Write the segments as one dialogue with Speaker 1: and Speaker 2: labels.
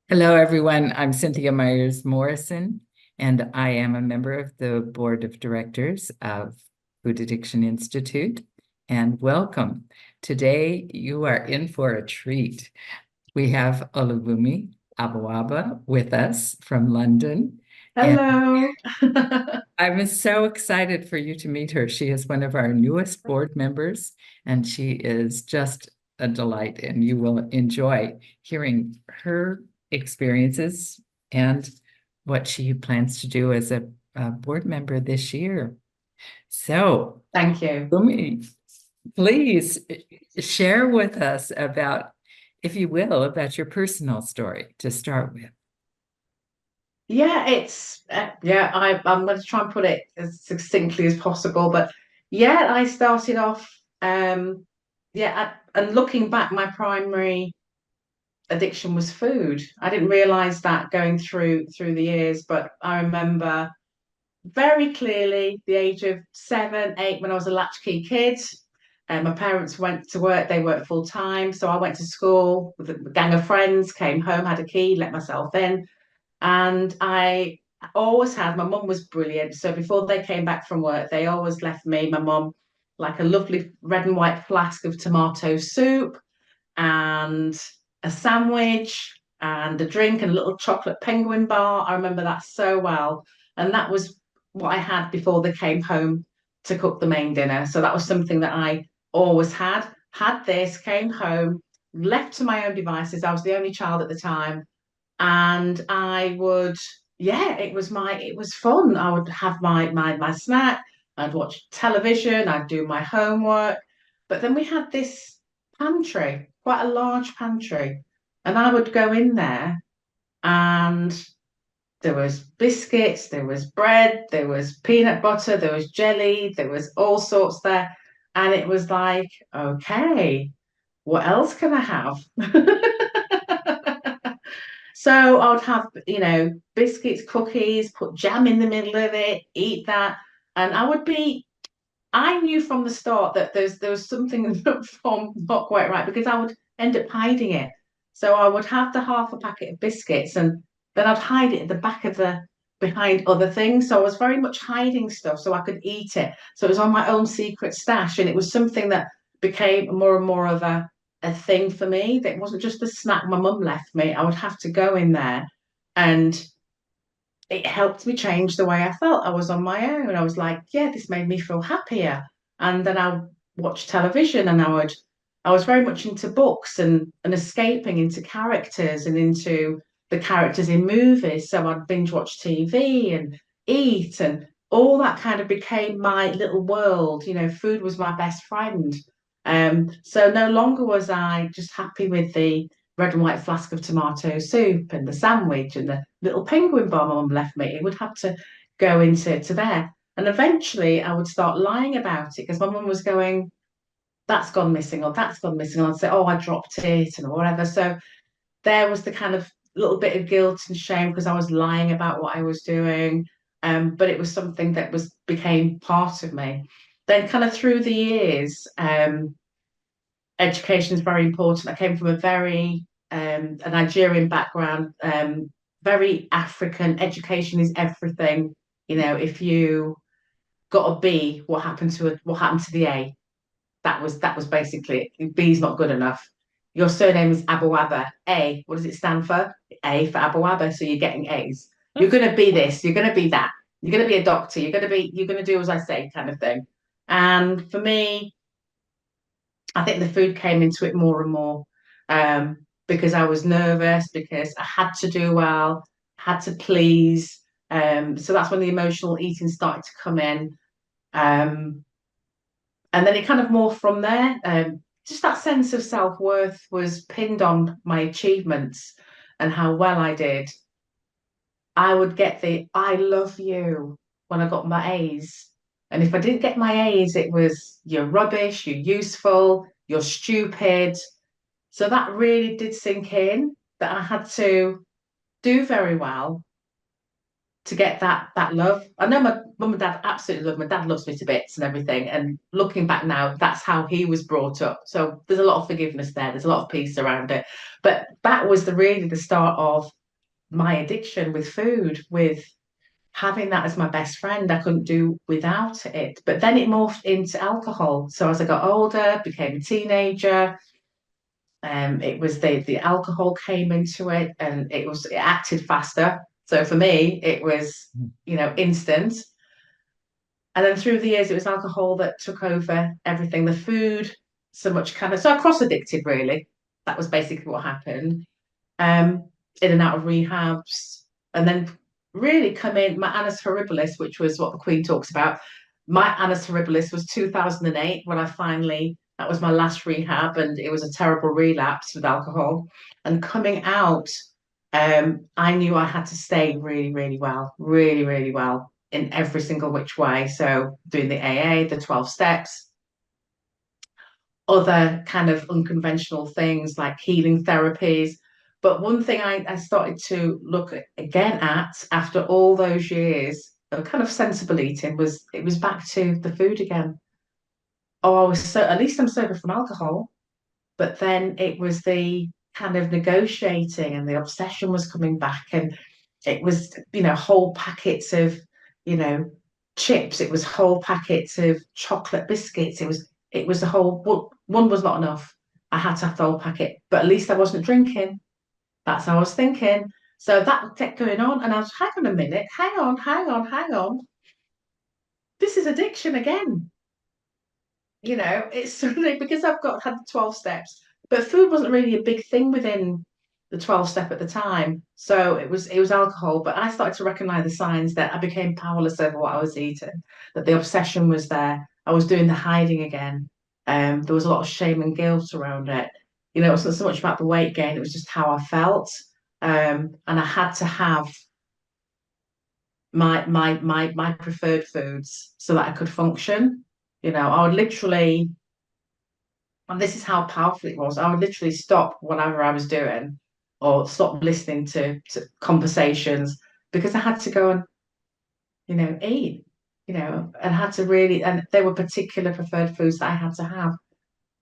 Speaker 1: Hello, everyone. I'm Cynthia Myers-Morrison, and I am a member of the Board of Directors of Food Addiction Institute. And welcome. Today, you are in for a treat. We have Olubunmi Aboaba with us from London, and
Speaker 2: Hello.
Speaker 1: I'm so excited for you to meet her. She is one of our newest board members, and she is just a delight, and you will enjoy hearing her experiences and what she plans to do as a board member this year. So,
Speaker 2: Thank you.
Speaker 1: Bumi, please share with us about, if you will, about your personal story to start with.
Speaker 2: Yeah, I'm going to try and put it as succinctly as possible. But yeah, I started off, and looking back, my primary addiction was food. I didn't realize that going through the years, but I remember very clearly the age of 7, 8 when I was a latchkey kid. And my parents went to work, they worked full time. So I went to school with a gang of friends, came home, had a key, let myself in. And I always had, my mum was brilliant. So before they came back from work, they always left me, my mum, like a lovely red and white flask of tomato soup and a sandwich and a drink and a little chocolate penguin bar. I remember that so well. And that was what I had before they came home to cook the main dinner. So that was something that I always had this, came home, left to my own devices. I was the only child at the time. And I would, yeah, it was fun. I would have my snack, I'd watch television, I'd do my homework. But then we had this pantry, quite a large pantry. And I would go in there and there was biscuits, there was bread, there was peanut butter, there was jelly, there was all sorts there. And it was like, okay, what else can I have? So I would have, biscuits, cookies, put jam in the middle of it, eat that. And I knew from the start that there was something from not quite right because I would end up hiding it. So I would have the half a packet of biscuits and then I'd hide it at the back of the behind other things. So I was very much hiding stuff so I could eat it. So it was on my own secret stash, and it was something that became more and more of a thing for me. That wasn't just the snack my mum left me. I would have to go in there and it helped me change the way I felt. I was on my own. I was like, yeah, this made me feel happier. And then I would watch television and I was very much into books and escaping into characters and into the characters in movies. So I'd binge watch TV and eat, and all that kind of became my little world. Food was my best friend. So no longer was I just happy with the red and white flask of tomato soup and the sandwich and the little penguin bar my mum left me. It would have to go into there. And eventually I would start lying about it because my mum was going, that's gone missing or that's gone missing. And I'd say, oh, I dropped it and whatever. So there was the kind of little bit of guilt and shame because I was lying about what I was doing. But it was something that was became part of me. Then kind of through the years, education is very important. I came from a Nigerian background, very African. Education is everything. If you got a B, what happened to the A? That was basically it. B is not good enough. Your surname is Aboaba. A, what does it stand for? A for Aboaba. So you're getting A's. You're gonna be this. You're gonna be that. You're gonna be a doctor. You're gonna do as I say, kind of thing. And for me, I think the food came into it more and more, because I was nervous, because I had to do well, had to please. So that's when the emotional eating started to come in. Um, and then it kind of morphed from there. Just that sense of self-worth was pinned on my achievements and how well I did. I would get the I love you when I got my A's. And if I didn't get my A's, it was you're rubbish, you're useful, you're stupid. So that really did sink in that I had to do very well to get that love. I know my mum and dad absolutely love. My dad loves me to bits and everything. And looking back now, that's how he was brought up. So there's a lot of forgiveness there. There's a lot of peace around it. But that was really the start of my addiction with food, with having that as my best friend. I couldn't do without it. But then it morphed into alcohol. So as I got older, became a teenager, it was the alcohol came into it, and it acted faster. So for me, it was, instant. And then through the years, it was alcohol that took over everything. The food, so much so I cross addicted really. That was basically what happened. Um, in and out of rehabs, and then really come in my annus horribilis, which was what the Queen talks about. My annus horribilis was 2008 when that was my last rehab, and it was a terrible relapse with alcohol. And coming out, I knew I had to stay really, really well, really, really well in every single which way. So doing the AA, the 12 steps, other kind of unconventional things like healing therapies. But one thing I started to look again at after all those years of kind of sensible eating was it was back to the food again. Oh, I was so at least I'm sober from alcohol, but then it was the kind of negotiating and the obsession was coming back, and it was, whole packets of, you know, chips. It was whole packets of chocolate biscuits. It was the whole one was not enough. I had to have the whole packet, but at least I wasn't drinking. That's how I was thinking. So that kept going on, and I was, hang on a minute, hang on, hang on, hang on. This is addiction again. It's suddenly because had the 12 steps, but food wasn't really a big thing within the 12 step at the time. So it was alcohol, but I started to recognize the signs that I became powerless over what I was eating, that the obsession was there. I was doing the hiding again. There was a lot of shame and guilt around it. It wasn't so much about the weight gain, it was just how I felt. And I had to have my preferred foods so that I could function. I would literally, and this is how powerful it was, I would literally stop whatever I was doing or stop listening to conversations because I had to go and, eat, and had to really, and there were particular preferred foods that I had to have.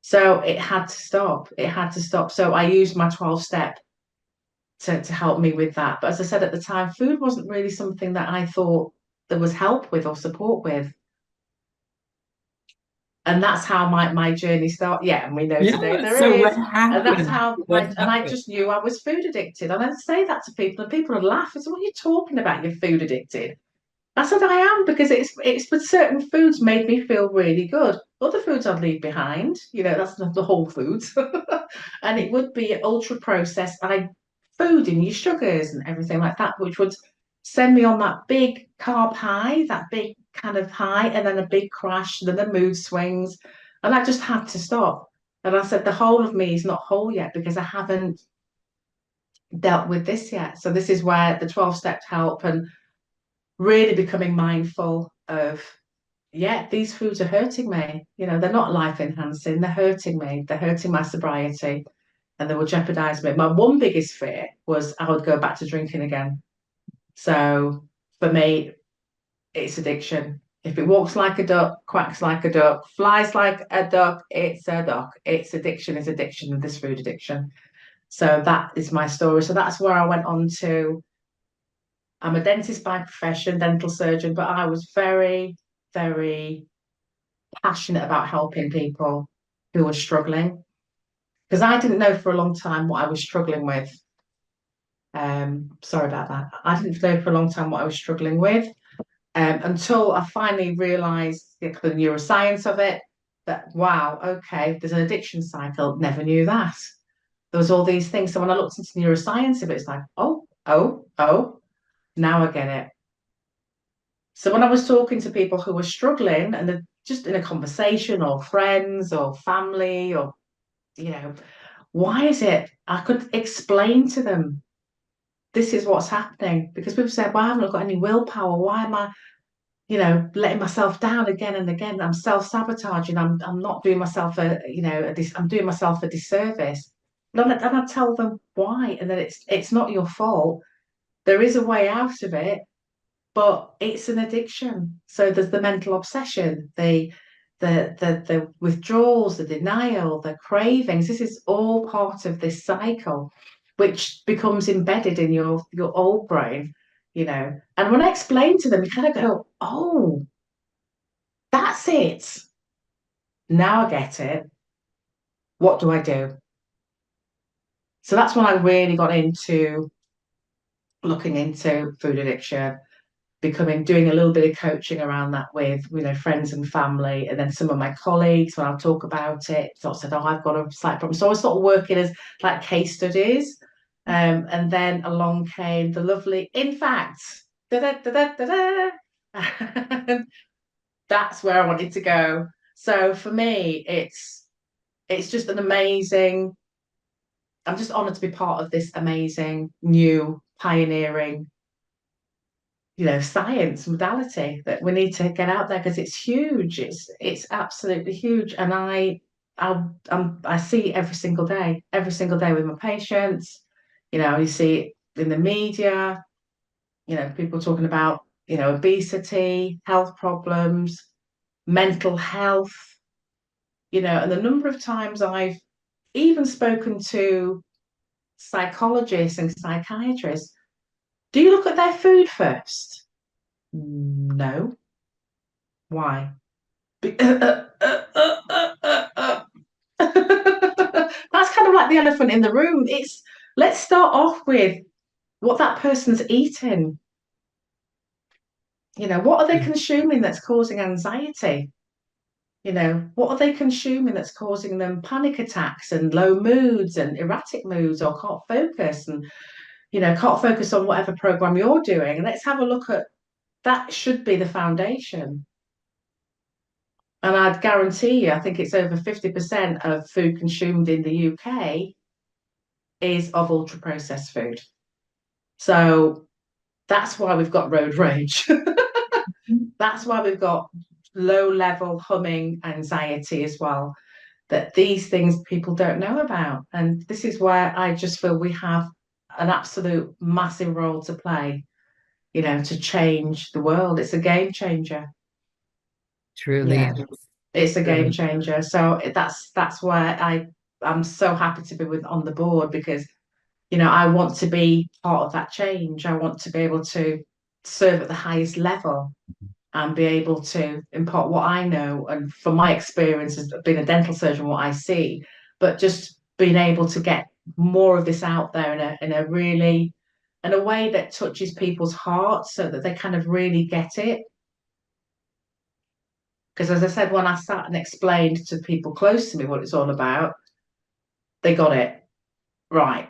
Speaker 2: So it had to stop. It had to stop. So I used my 12 step to help me with that. But as I said at the time, food wasn't really something that I thought there was help with or support with. And that's how my journey started. Yeah, and we know today
Speaker 1: Yeah.
Speaker 2: there
Speaker 1: So what
Speaker 2: is. And that's
Speaker 1: happened?
Speaker 2: how
Speaker 1: What
Speaker 2: and I
Speaker 1: happened?
Speaker 2: just knew I was food addicted. And I'd say that to people, and people would laugh. I said, what are you talking about? You're food addicted. I said, I am, because it's with certain foods made me feel really good. Other foods I'd leave behind, that's not the whole foods. And it would be ultra processed food and your sugars and everything like that, which would send me on that big carb high, that big kind of high, and then a big crash, and then the mood swings. And I just had to stop. And I said, the whole of me is not whole yet because I haven't dealt with this yet. So this is where the 12 steps help, and really becoming mindful of, yeah, these foods are hurting me. They're not life enhancing, they're hurting me, they're hurting my sobriety, and they will jeopardize me. My one biggest fear was I would go back to drinking again. So for me, it's addiction. If it walks like a duck, quacks like a duck, flies like a duck, it's a duck. It's addiction, is addiction, this food addiction. So that is my story. So that's where I went on to. I'm a dentist by profession, dental surgeon, but I was very, very passionate about helping people who were struggling, because I didn't know for a long time what I was struggling with. Sorry about that. I didn't know for a long time what I was struggling with, until I finally realised the neuroscience of it. That wow, okay, there's an addiction cycle. Never knew that. There was all these things. So when I looked into neuroscience of it, it's like, oh, oh, oh, now I get it. So when I was talking to people who were struggling, and they're just in a conversation, or friends or family, or, why is it? I could explain to them, this is what's happening. Because people say, well, I haven't got any willpower. Why am I, letting myself down again and again? I'm self-sabotaging. I'm not doing myself I'm doing myself a disservice. And I tell them why, and that it's not your fault. There is a way out of it. but it's an addiction. So there's the mental obsession, the withdrawals, the denial, the cravings. This is all part of this cycle, which becomes embedded in your old brain, you know. And when I explain to them, you kind of go, "Oh, that's it. Now I get it. What do I do?" So that's when I really got into looking into food addiction, doing a little bit of coaching around that with friends and family, and then some of my colleagues when I'll talk about it sort of said, "Oh, I've got a slight problem." So I was sort of working as like case studies, and then along came the lovely, in fact, da, da, da, da, da, da. That's where I wanted to go. So for me, it's just an amazing. I'm just honoured to be part of this amazing new pioneering science modality that we need to get out there because it's huge. It's absolutely huge, and I see it every single day with my patients. You see it in the media. People talking about obesity, health problems, mental health. And the number of times I've even spoken to psychologists and psychiatrists. Do you look at their food first? No. Why? That's kind of like the elephant in the room. Let's start off with what that person's eating. What are they consuming that's causing anxiety? What are they consuming that's causing them panic attacks and low moods and erratic moods, or can't focus and can't focus on whatever program you're doing? And let's have a look at that. Should be the foundation. And I'd guarantee you, I think it's over 50% of food consumed in the UK is of ultra processed food. So that's why we've got road rage. That's why we've got low level humming anxiety as well. That these things people don't know about. And this is where I just feel we have an absolute massive role to play, to change the world. It's a game changer.
Speaker 1: Truly.
Speaker 2: Yeah. It's a game changer. So that's why I'm so happy to be on the board, because I want to be part of that change. I want to be able to serve at the highest level and be able to impart what I know, and from my experience as being a dental surgeon, what I see, but just being able to get more of this out there in a way that touches people's hearts so that they kind of really get it. Because as I said, when I sat and explained to people close to me what it's all about, they got it right.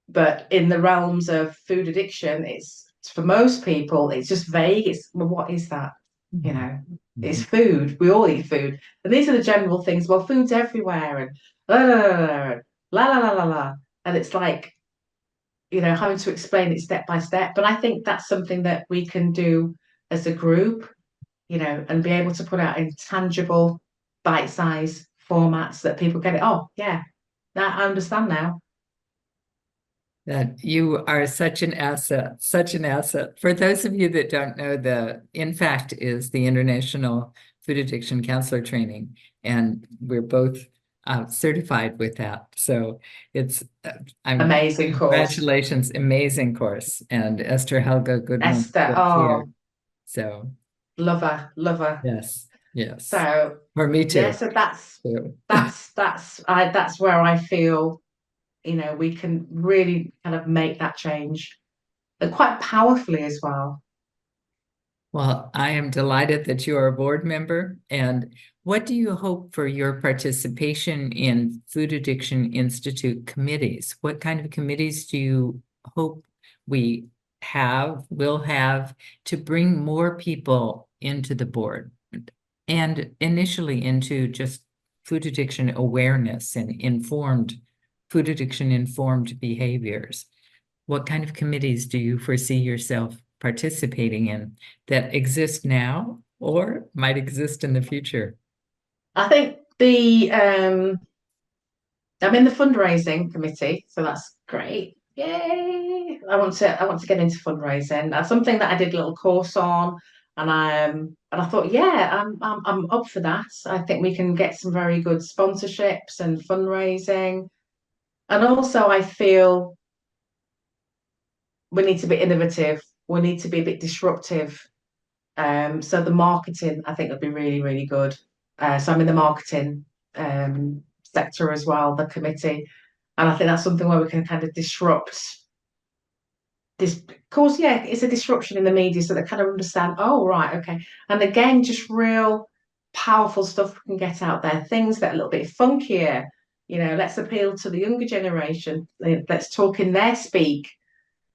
Speaker 2: But in the realms of food addiction, it's for most people, it's just vague. It's, well, what is that? It's food. We all eat food. And these are the general things. Well, food's everywhere and la la la la la. And it's like, having to explain it step by step. But I think that's something that we can do as a group, and be able to put out in tangible, bite-sized formats that people get it. Oh, yeah, now I understand now.
Speaker 1: That you are such an asset, such an asset. For those of you that don't know, the INFACT is the International Food Addiction Counselor Training, and we're both certified with that. So it's
Speaker 2: Amazing course.
Speaker 1: Congratulations, amazing course. And Esther Helga Goodwin
Speaker 2: Esther,
Speaker 1: here. So
Speaker 2: love her.
Speaker 1: Yes.
Speaker 2: So
Speaker 1: for me too.
Speaker 2: Yeah, so that's where I feel we can really kind of make that change, and quite powerfully as well.
Speaker 1: Well, I am delighted that you are a board member. And what do you hope for your participation in Food Addiction Institute committees? What kind of committees do you hope we will have to bring more people into the board, and initially into just food addiction awareness and food addiction informed behaviors? What kind of committees do you foresee yourself participating in that exist now or might exist in the future?
Speaker 2: I think I'm in the fundraising committee, so that's great. Yay! I want to get into fundraising. That's something that I did a little course on, and I thought, yeah, I'm up for that. I think we can get some very good sponsorships and fundraising. And also I feel we need to be innovative. We need to be a bit disruptive. So the marketing, I think, would be really, really good. So I'm in the marketing sector as well, the committee, and I think that's something where we can kind of disrupt this. Of course, yeah, it's a disruption in the media, so they kind of understand. Oh, right, okay, and again, just real powerful stuff we can get out there. Things that are a little bit funkier. Let's appeal to the younger generation. Let's talk in their speak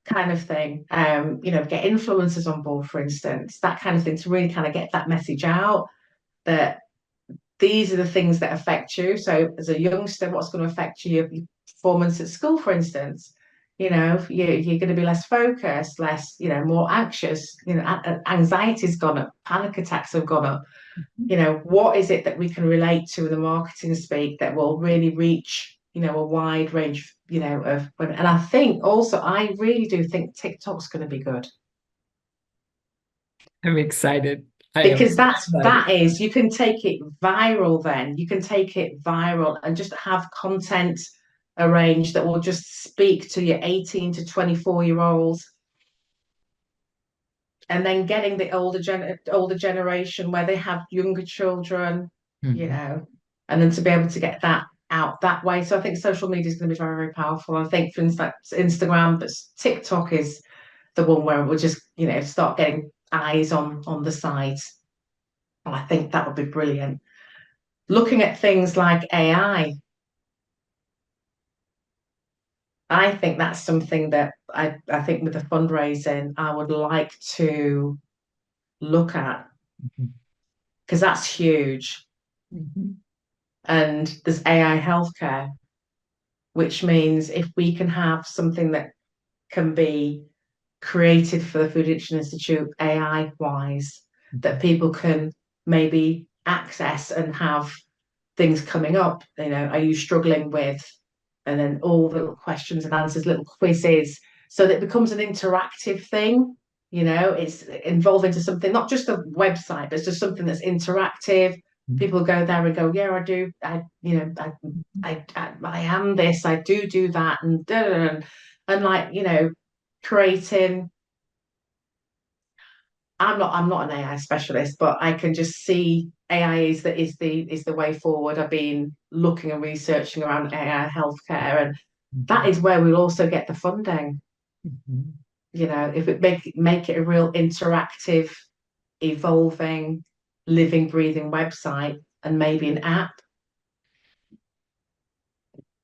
Speaker 2: kind of thing. Get influencers on board, for instance, that kind of thing, to really kind of get that message out that these are the things that affect you. So as a youngster, what's going to affect you? Your performance at school, for instance. You're going to be less focused, less, more anxious. Anxiety's gone up, panic attacks have gone up. What is it that we can relate to in the marketing speak that will really reach, a wide range, of women? And I think also, I really do think TikTok's going to be good,
Speaker 1: I'm excited. I am
Speaker 2: because
Speaker 1: so excited.
Speaker 2: that is, you can take it viral. Then you can take it viral and just have content arranged that will just speak to your 18 to 24-year-olds, and then getting the older generation where they have younger children,
Speaker 1: Mhm.
Speaker 2: and then to be able to get that out that way. So I think social media is going to be very, very powerful. I think, for instance, Instagram, but TikTok is the one where we'll just, start getting eyes on the site. And I think that would be brilliant. Looking at things like I think that's something that I think with the fundraising, I would like to look at,
Speaker 1: Mhm.
Speaker 2: because that's huge.
Speaker 1: Mhm.
Speaker 2: And there's AI healthcare, which means if we can have something that can be created for the Food Addiction Institute AI wise, that
Speaker 1: Mhm.
Speaker 2: people can maybe access and have things coming up. Are you struggling with? And then all the little questions and answers, little quizzes, so that it becomes an interactive thing. It's involved into something, not just a website, but it's just something that's interactive. People go there and go, yeah, I do. I am this. I do that, and and like, creating. I'm not an AI specialist, but I can just see AI is the way forward. I've been looking and researching around AI healthcare, and that
Speaker 1: Mhm.
Speaker 2: is where we'll also get the funding.
Speaker 1: Mhm.
Speaker 2: If it make it a real interactive, evolving, living, breathing website, and maybe an app,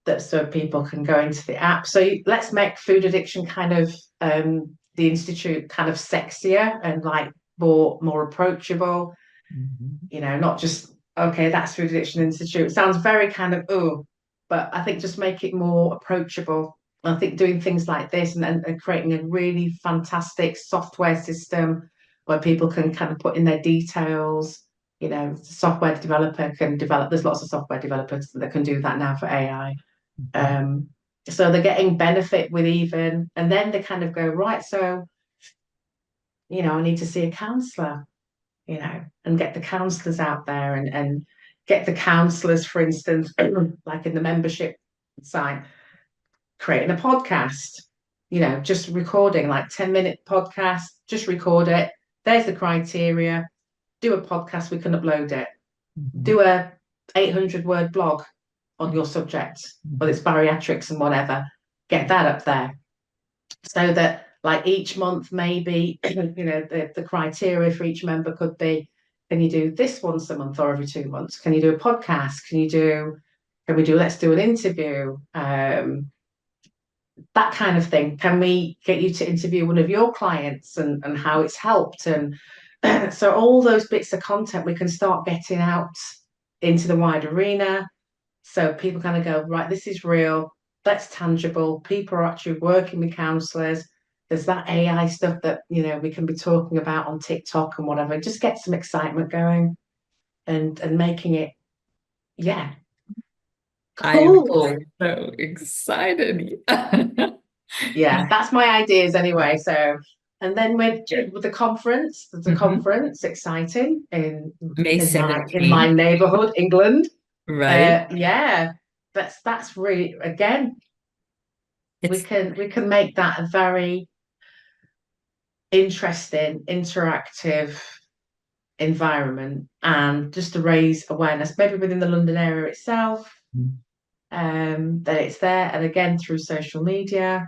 Speaker 2: that so people can go into the app. So let's make food addiction kind of, the institute kind of sexier and like more approachable.
Speaker 1: Mhm.
Speaker 2: Not just, okay, that's Food Addiction Institute. It sounds very kind of, oh, but I think just make it more approachable. I think doing things like this, and creating a really fantastic software system where people can kind of put in their details. Software developer can develop. There's lots of software developers that can do that now for AI.
Speaker 1: Mhm.
Speaker 2: Um, so they're getting benefit with even, and then they kind of go, right, so, I need to see a counsellor, and get the counsellors out there, and get the counsellors, for instance, like in the membership site, creating a podcast, just recording like 10-minute podcast, just record it. There's the criteria. Do a podcast, we can upload it.
Speaker 1: Mhm.
Speaker 2: Do a 800-word blog on your subject, whether it's
Speaker 1: Mhm.
Speaker 2: bariatrics and whatever. Get that up there, so that like each month, maybe, the criteria for each member could be, can you do this once a month or every 2 months? Can you do a podcast? Let's do an interview, that kind of thing. Can we get you to interview one of your clients, and how it's helped? And so all those bits of content we can start getting out into the wide arena, so people kind of go, right, this is real, that's tangible. People are actually working with counsellors. There's that AI stuff that, we can be talking about on TikTok and whatever. Just get some excitement going, and making it, yeah,
Speaker 1: I am
Speaker 2: cool.
Speaker 1: so excited.
Speaker 2: Yeah, that's my ideas anyway. So, and then with the conference, there's a
Speaker 1: Mhm.
Speaker 2: conference, exciting
Speaker 1: May
Speaker 2: in my
Speaker 1: 17th,
Speaker 2: neighborhood, England.
Speaker 1: right?
Speaker 2: Yeah, that's really, again,
Speaker 1: It's
Speaker 2: we can make that a very interesting, interactive environment, and just to raise awareness, maybe within the London area itself, that it's there, and again through social media.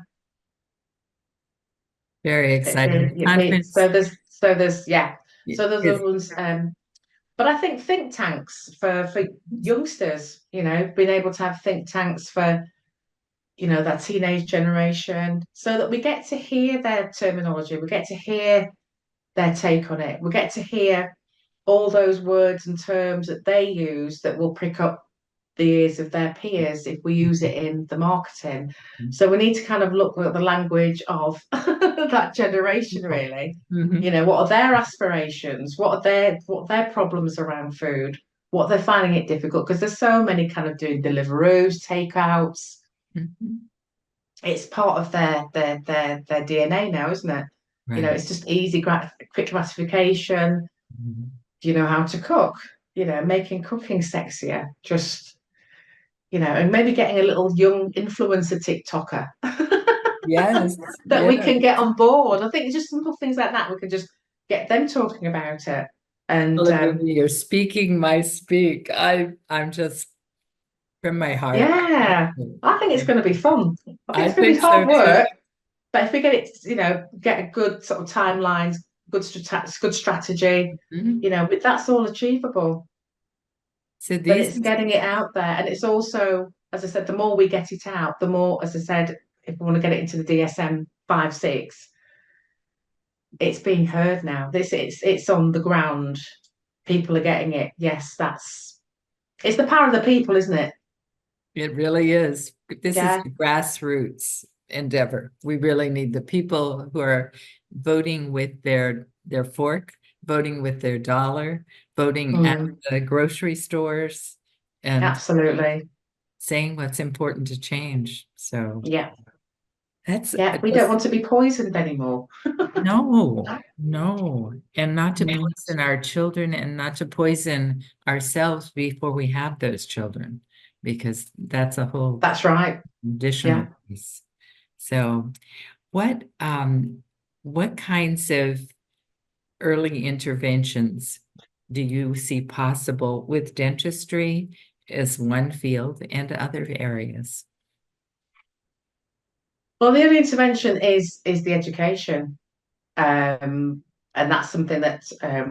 Speaker 1: very exciting. The conference
Speaker 2: So there's
Speaker 1: is,
Speaker 2: others, but I think think tanks for youngsters, being able to have think tanks for that teenage generation, so that we get to hear their terminology, we get to hear their take on it, we get to hear all those words and terms that they use that will prick up the ears of their peers if we use it in the marketing. So we need to kind of look at the language of that generation, really.
Speaker 1: Mhm.
Speaker 2: What are their aspirations? What are their problems around food? What they're finding it difficult? Because there's so many kind of doing Deliveroos, takeouts.
Speaker 1: Mhm.
Speaker 2: It's part of their DNA now, isn't it?
Speaker 1: Right.
Speaker 2: It's just easy, quick gratification.
Speaker 1: Mhm.
Speaker 2: Do you know how to cook? Making cooking sexier. Just, and maybe getting a little young influencer TikToker
Speaker 1: Yes,
Speaker 2: that we
Speaker 1: yeah.
Speaker 2: can get on board. I think it's just simple things like that. We can just get them talking about it. And
Speaker 1: Olubunmi, you're speaking my speak. I'm just from my heart.
Speaker 2: yeah, I think it's going to be fun. I think
Speaker 1: I
Speaker 2: it's going to
Speaker 1: think
Speaker 2: be
Speaker 1: so
Speaker 2: hard
Speaker 1: too.
Speaker 2: work, but if we get it, get a good sort of timelines, good strategy,
Speaker 1: Mhm.
Speaker 2: that's all achievable.
Speaker 1: So
Speaker 2: But
Speaker 1: these,
Speaker 2: it's getting it out there. And it's also, as I said, the more we get it out, the more, as I said, if we want to get it into the DSM 5, 6, it's being heard now. It's on the ground. People are getting it. Yes, it's the power of the people, isn't it?
Speaker 1: it really is. This is
Speaker 2: Yeah.
Speaker 1: a grassroots endeavor. We really need the people who are voting with their fork, voting with their dollar, voting at
Speaker 2: Mm,
Speaker 1: the grocery stores, and
Speaker 2: absolutely.
Speaker 1: saying what's important to change. So
Speaker 2: Yeah.
Speaker 1: that's
Speaker 2: Yeah. We don't
Speaker 1: just
Speaker 2: want to be poisoned anymore.
Speaker 1: no, no, and not to
Speaker 2: Mm,
Speaker 1: poison our children and not to poison ourselves before we have those children, because that's a whole
Speaker 2: that's right.
Speaker 1: additional
Speaker 2: Yeah.
Speaker 1: piece. So what kinds of early interventions do you see possible with dentistry as one field and other areas?
Speaker 2: Well, the early intervention is the education. And that's something that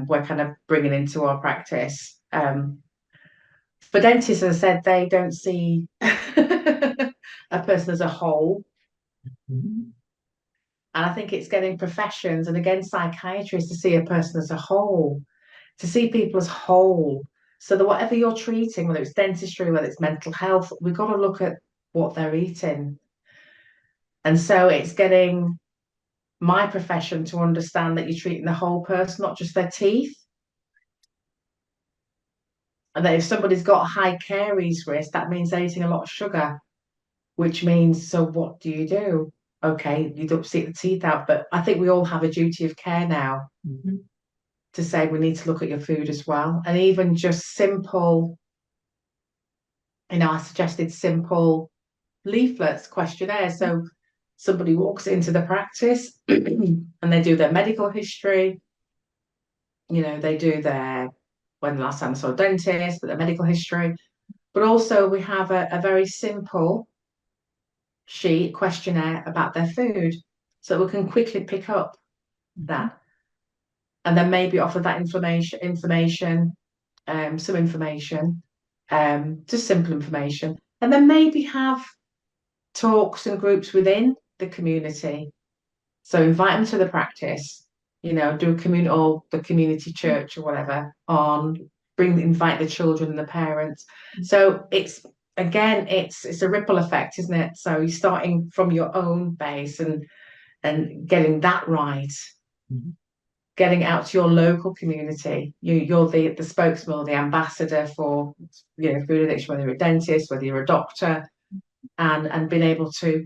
Speaker 2: we're kind of bringing into our practice. For dentists, as I said, they don't see a person as a whole.
Speaker 1: Mhm.
Speaker 2: And I think it's getting professions and again psychiatrists to see a person as a whole, to see people as whole. So that whatever you're treating, whether it's dentistry, whether it's mental health, we've got to look at what they're eating. And so it's getting my profession to understand that you're treating the whole person, not just their teeth. And that if somebody's got high caries risk, that means they're eating a lot of sugar, which means, so what do you do? Okay, you don't see the teeth out, but I think we all have a duty of care now
Speaker 1: Mhm.
Speaker 2: to say we need to look at your food as well. And even just simple, I suggested simple leaflets, questionnaires. So somebody walks into the practice and they do their medical history, they do when the last time I saw a dentist, but their medical history. But also we have a very simple sheet questionnaire about their food so we can quickly pick up
Speaker 1: Mhm.
Speaker 2: that and then maybe offer that some information, just simple information, and then maybe have talks and groups within the community. So invite them to the practice, do a community or the community church or whatever invite the children and the parents. So it's a ripple effect, isn't it? So you're starting from your own base and getting that right,
Speaker 1: Mhm.
Speaker 2: getting out to your local community. You're the spokesman or the ambassador for food addiction, whether you're a dentist, whether you're a doctor, and being able to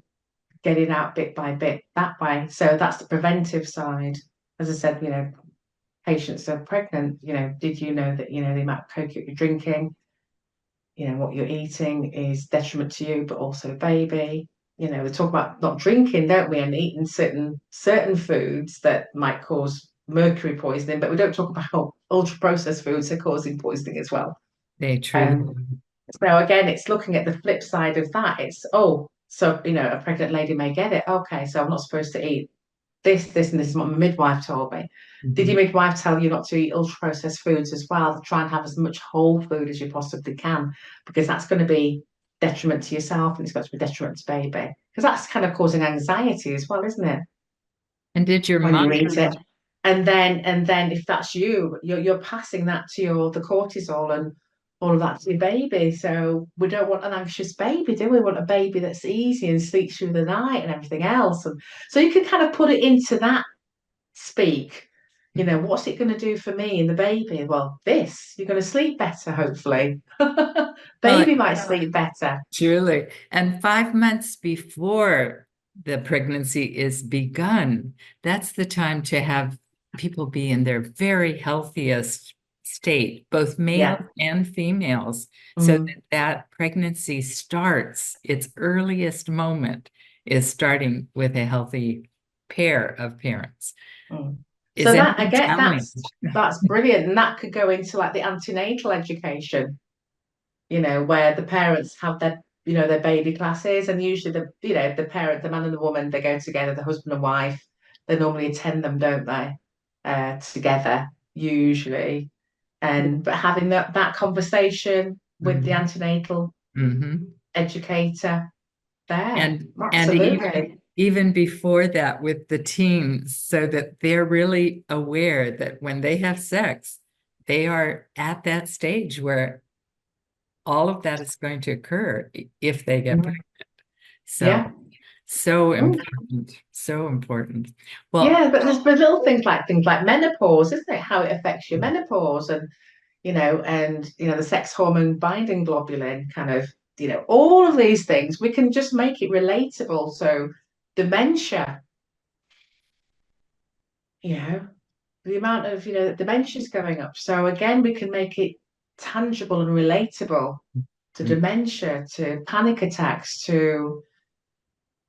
Speaker 2: getting out bit by bit that way. So that's the preventive side. As I said, patients are pregnant, did you know that, the amount of coke you're drinking, what you're eating is detriment to you, but also baby. We talk about not drinking, don't we, and eating certain foods that might cause mercury poisoning, but we don't talk about ultra processed foods that are causing poisoning as well.
Speaker 1: They truly.
Speaker 2: So again, it's looking at the flip side of that. It's, oh, so a pregnant lady may get it. Okay, so I'm not supposed to eat this, and this is what my midwife told me. Did your midwife tell you not to eat ultra processed foods as well? Try and have as much whole food as you possibly can, because that's going to be detriment to yourself and it's going to be detriment to baby. Because that's kind of causing anxiety as well, isn't it?
Speaker 1: And did your
Speaker 2: When you
Speaker 1: mother?
Speaker 2: eat it. And then if that's you're passing that to the cortisol and all of that to your baby. So we don't want an anxious baby, do we? We want a baby that's easy and sleeps through the night and everything else. And so you can kind of put it into that speak. What's it going to do for me and the baby? Well, you're going to sleep better, hopefully. Baby might sleep better.
Speaker 1: Truly. And 5 months before the pregnancy is begun, that's the time to have people be in their very healthiest state, both males and females, so that pregnancy starts, its earliest moment is starting with a healthy pair of parents.
Speaker 2: So that I get that's brilliant, and that could go into like the antenatal education, where the parents have their baby classes, and usually the parent, the man and the woman, they go together, the husband and wife, they normally attend them, don't they, together usually, but having that conversation with the antenatal educator there,
Speaker 1: and
Speaker 2: absolutely.
Speaker 1: even before that with the teens, so that they're really aware that when they have sex, they are at that stage where all of that is going to occur if they get pregnant. So important, so important. Well,
Speaker 2: yeah, but there's little things like menopause, isn't it? How it affects your menopause, and the sex hormone binding globulin, kind of, all of these things. We can just make it relatable. So dementia, the amount of dementia is going up. So again, we can make it tangible and relatable to dementia, to panic attacks, to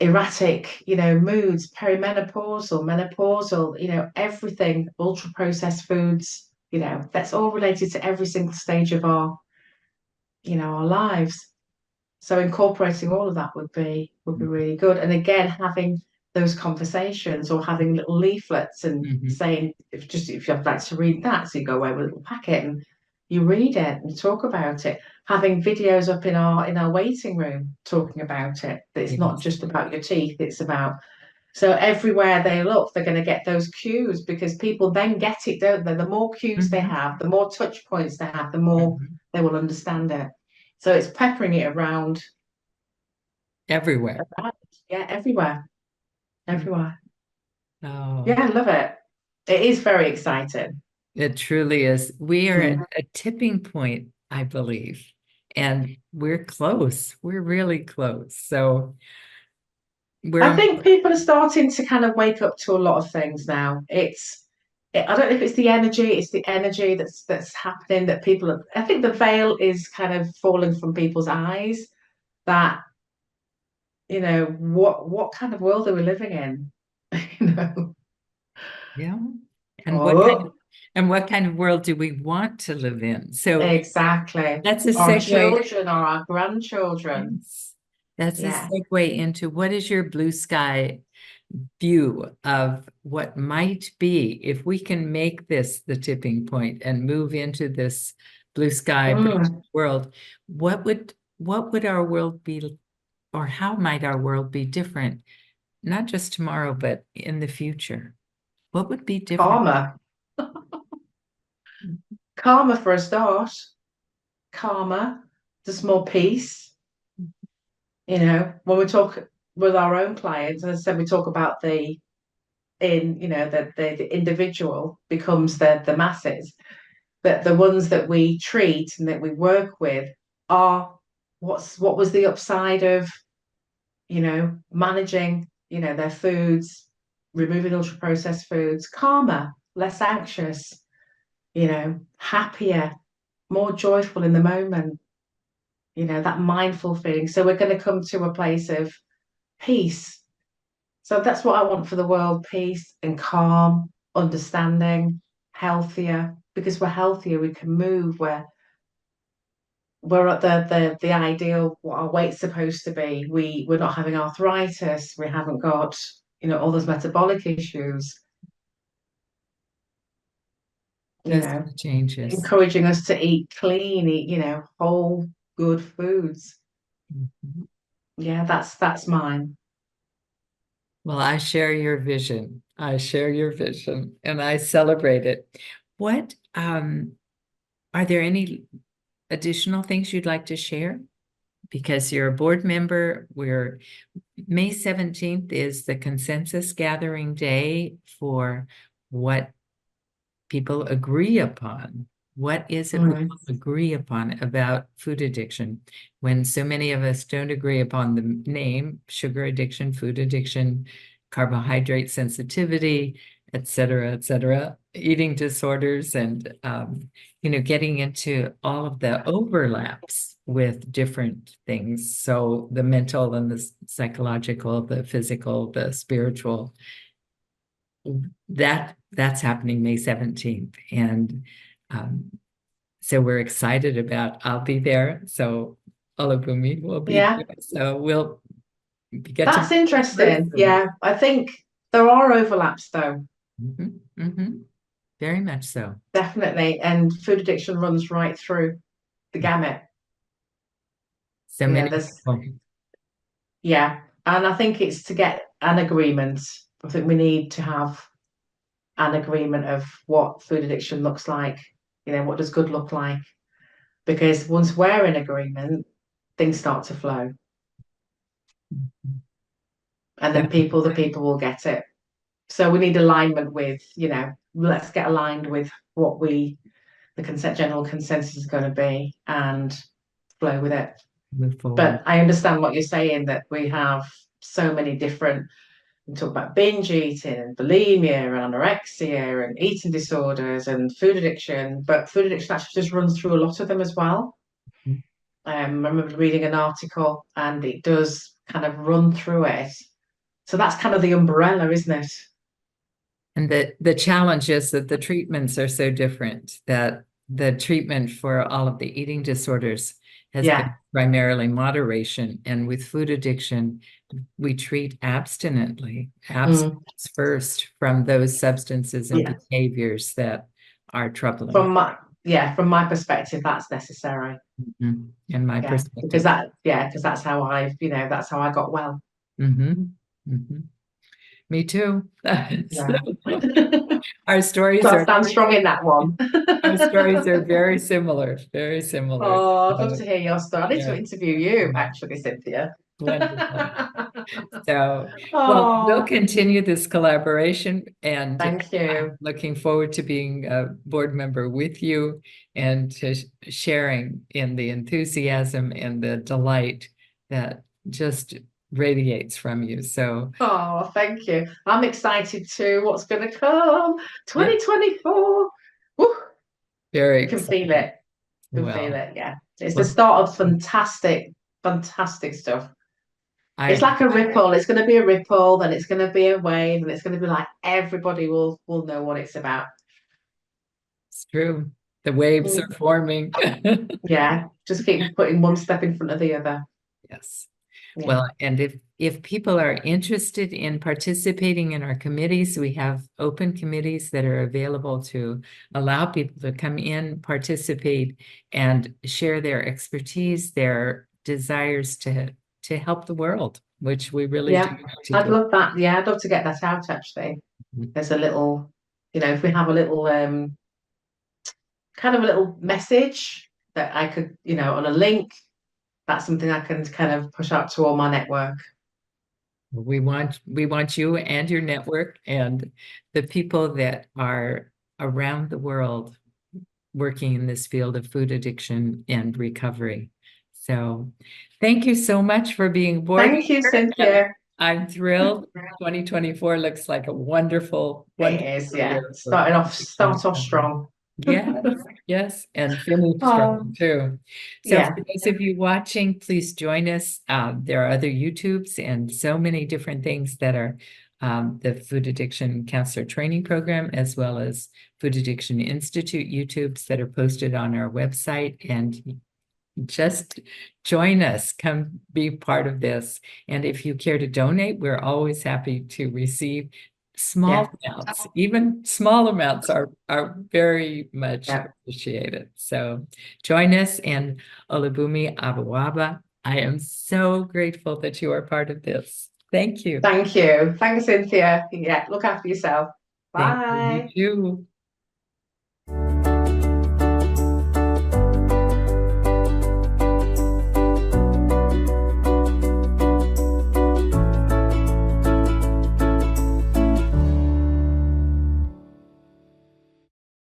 Speaker 2: erratic, moods, perimenopausal, menopausal, everything, ultra processed foods, that's all related to every single stage of our lives. So incorporating all of that would be really good. And again, having those conversations or having little leaflets and saying, if you'd like to read that, so you go away with a little packet and you read it and talk about it. Having videos up in our waiting room talking about it. It's not just about your teeth, it's about, so everywhere they look, they're going to get those cues, because people then get it, don't they? The more cues they have, the more touch points they have, the more they will understand it. So it's peppering it around
Speaker 1: everywhere.
Speaker 2: Yeah, everywhere.
Speaker 1: Oh,
Speaker 2: Yeah, I love it. It is very exciting.
Speaker 1: it truly is. We are at a tipping point, I believe, and we're close. We're really close. So
Speaker 2: I think people are starting to kind of wake up to a lot of things now. I don't know if it's the energy that's happening, that I think the veil is kind of falling from people's eyes, that, what kind of world are we living in?
Speaker 1: Yeah. And
Speaker 2: Oh,
Speaker 1: what kind of world do we want to live in? So
Speaker 2: exactly.
Speaker 1: that's a
Speaker 2: Our
Speaker 1: segue.
Speaker 2: children or our grandchildren.
Speaker 1: Yes. That's a segue into, what is your blue sky view of what might be if we can make this the tipping point and move into this blue sky world? What would our world be, or how might our world be different, not just tomorrow, but in the future? What would be different?
Speaker 2: Karma for a start. Karma, just more peace. When we talk with our own clients, as I said, we talk about the individual becomes the masses, but the ones that we treat and that we work with are what was the upside of managing, their foods, removing ultra processed foods, calmer, less anxious, happier, more joyful in the moment, that mindful feeling. So we're going to come to a place of peace. So that's what I want for the world, peace and calm, understanding, healthier, because we're healthier, we can move, we're at the ideal what our weight's supposed to be. We're not having arthritis, we haven't got, all those metabolic issues, you
Speaker 1: Just
Speaker 2: know,
Speaker 1: changes.
Speaker 2: encouraging us to eat clean, eat, whole good foods.
Speaker 1: Mhm.
Speaker 2: Yeah, that's mine.
Speaker 1: Well, I share your vision. I share your vision and I celebrate it. What, are there any additional things you'd like to share? Because you're a board member, May 17th is the consensus gathering day for what people agree upon. What is it we
Speaker 2: Mm.
Speaker 1: agree upon about food addiction? When so many of us don't agree upon the name, sugar addiction, food addiction, carbohydrate sensitivity, et cetera, eating disorders, and getting into all of the overlaps with different things. So the mental and the psychological, the physical, the spiritual, that's happening May 17th. And um, so we're excited about, I'll be there. So Olubunmi will be
Speaker 2: Yeah,
Speaker 1: there. So we'll get to
Speaker 2: that's
Speaker 1: meet in
Speaker 2: interesting.
Speaker 1: person.
Speaker 2: Yeah, I think there are overlaps though,
Speaker 1: Mhm, mhm. Very much so.
Speaker 2: definitely. And food addiction runs right through the gamut.
Speaker 1: So
Speaker 2: Yeah,
Speaker 1: many
Speaker 2: there's
Speaker 1: people.
Speaker 2: Yeah, and I think it's to get an agreement. I think we need to have an agreement of what food addiction looks like. What does good look like? Because once we're in agreement, things start to flow, and then the people will get it. So we need alignment with, let's get aligned with what the general consensus is going to be and flow with it.
Speaker 1: Move forward.
Speaker 2: But I understand what you're saying, that we have so many different. We talk about binge eating and bulimia and anorexia and eating disorders and food addiction, but food addiction actually just runs through a lot of them as well. I remember reading an article and it does kind of run through it. So that's kind of the umbrella, isn't it?
Speaker 1: And the challenge is that the treatments are so different, that the treatment for all of the eating disorders has
Speaker 2: Yeah.
Speaker 1: been primarily moderation. And with food addiction, we treat abstinently,
Speaker 2: Mm.
Speaker 1: abstinence first from those substances and
Speaker 2: Yeah.
Speaker 1: behaviors that are troubling.
Speaker 2: From my perspective, that's necessary.
Speaker 1: In my
Speaker 2: Yeah.
Speaker 1: perspective.
Speaker 2: Because that's how that's how I got well.
Speaker 1: Mhm, mhm. Me too.
Speaker 2: Yeah.
Speaker 1: Our stories
Speaker 2: So I
Speaker 1: are
Speaker 2: stand strong in that one.
Speaker 1: our stories are very similar, very similar.
Speaker 2: Oh, I'd love
Speaker 1: So,
Speaker 2: to hear your story. I need to
Speaker 1: yeah,
Speaker 2: interview you, actually, Cynthia.
Speaker 1: wonderful. So, well, we'll
Speaker 2: Oh,
Speaker 1: continue this collaboration, and
Speaker 2: thank you.
Speaker 1: I'm looking forward to being a board member with you and to sharing in the enthusiasm and the delight that just radiates from you. So,
Speaker 2: Oh, thank you. I'm excited too. What's going to come?
Speaker 1: yeah,
Speaker 2: 2024. Woo,
Speaker 1: very
Speaker 2: can feel
Speaker 1: exciting.
Speaker 2: it. Can feel
Speaker 1: Well,
Speaker 2: it. Yeah. It's the
Speaker 1: well,
Speaker 2: start of fantastic, fantastic stuff. It's
Speaker 1: I
Speaker 2: like a ripple. It's going to be a ripple, then it's going to be a wave, and it's going to be like everybody will know what it's about.
Speaker 1: It's true. The waves are
Speaker 2: Mm.
Speaker 1: forming.
Speaker 2: Yeah. Just keep putting one step in front of the other.
Speaker 1: Yes.
Speaker 2: Yeah.
Speaker 1: Well, and if people are interested in participating in our committees, we have open committees that are available to allow people to come in, participate, and share their expertise, their desires to help the world, which we really do
Speaker 2: Yeah.
Speaker 1: want to
Speaker 2: I'd
Speaker 1: do.
Speaker 2: love that. Yeah, I'd love to get that out actually. There's a little, if we have a little kind of a little message that I could, on a link, that's something I can kind of push out to all my network.
Speaker 1: We want you and your network and the people that are around the world working in this field of food addiction and recovery. So thank you so much for being board
Speaker 2: Thank you,
Speaker 1: member, and
Speaker 2: Cynthia.
Speaker 1: I'm thrilled. 2024 looks like a wonderful,
Speaker 2: It
Speaker 1: wonderful
Speaker 2: is, yeah.
Speaker 1: year for
Speaker 2: Starting off,
Speaker 1: food addiction
Speaker 2: start off
Speaker 1: recovery.
Speaker 2: strong.
Speaker 1: Yes, yes, and finish strong
Speaker 2: Um,
Speaker 1: too. So
Speaker 2: yeah.
Speaker 1: for those of you watching, please join us. There are other YouTubes and so many different things that are the Food Addiction Counselor Training Program, as well as Food Addiction Institute YouTubes that are posted on our website. And just join us, come be part of this. And if you care to donate, we're always happy to receive small amounts. Even small amounts are very much
Speaker 2: Yeah.
Speaker 1: appreciated. So join us. And Olubunmi Aboaba, I am so grateful that you are part of this. Thank you.
Speaker 2: Thank you. Thanks, Cynthia. Yeah, look after yourself.
Speaker 1: Thank you. You
Speaker 2: Bye.
Speaker 1: too.